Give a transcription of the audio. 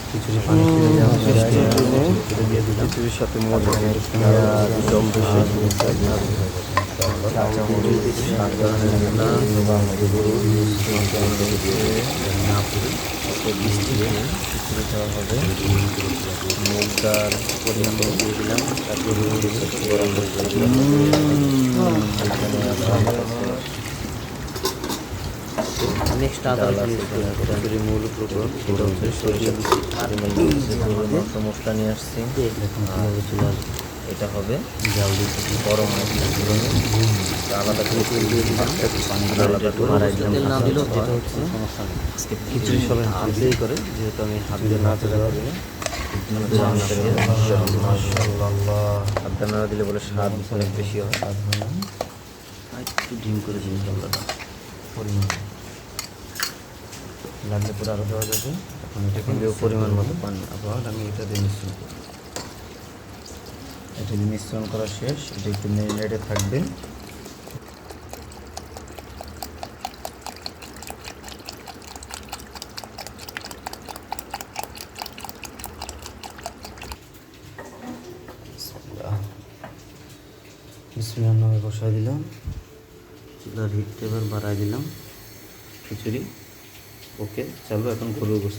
খিচুড়ি পানি ফিরে দেওয়া দিয়ে দিলাম। খিচুড়ির সাথে মজা দম বসে খিচুড়ি খাওয়া হবে। মুগ ডাল পরিমাণ দিয়ে দিলাম, তারপর গরম নেক্সট ডাল আছে খিচুড়ি মূল উপকরণ, সেটা হচ্ছে সরিষা আর মশলা নিয়ে আসছি। এটা হবে জাল দিয়ে গরম আলাদা করে তেল দিয়ে দিলাম, তেল না দিলেও যেটা হচ্ছে আজকে খিচুড়ি সবাই হাত দিয়েই করে, যেহেতু আমি হাত দিয়ে না চলে পারি না। হাত দিয়ে না দিলে বলে স্বাদ অনেক বেশি হয়। একটু ডিম করে দিন মশলাটা পরিমাণ লাগলে পরে আরও দেওয়া যাবে। এখন এটা কিন্তু পরিমাণ মতো পানি, আবার আমি এটা দিয়ে মিশ্রণ করব। এটা দিয়ে মিশ্রণ করা শেষ। এটা একটু মেরিনেটে থাকবে। বিসমিল্লাহর নামে বসাই দিলাম, চুলার হিটটা এবার বাড়াই দিলাম। খিচুড়ি ওকে, চলো এখন গরুর গোশত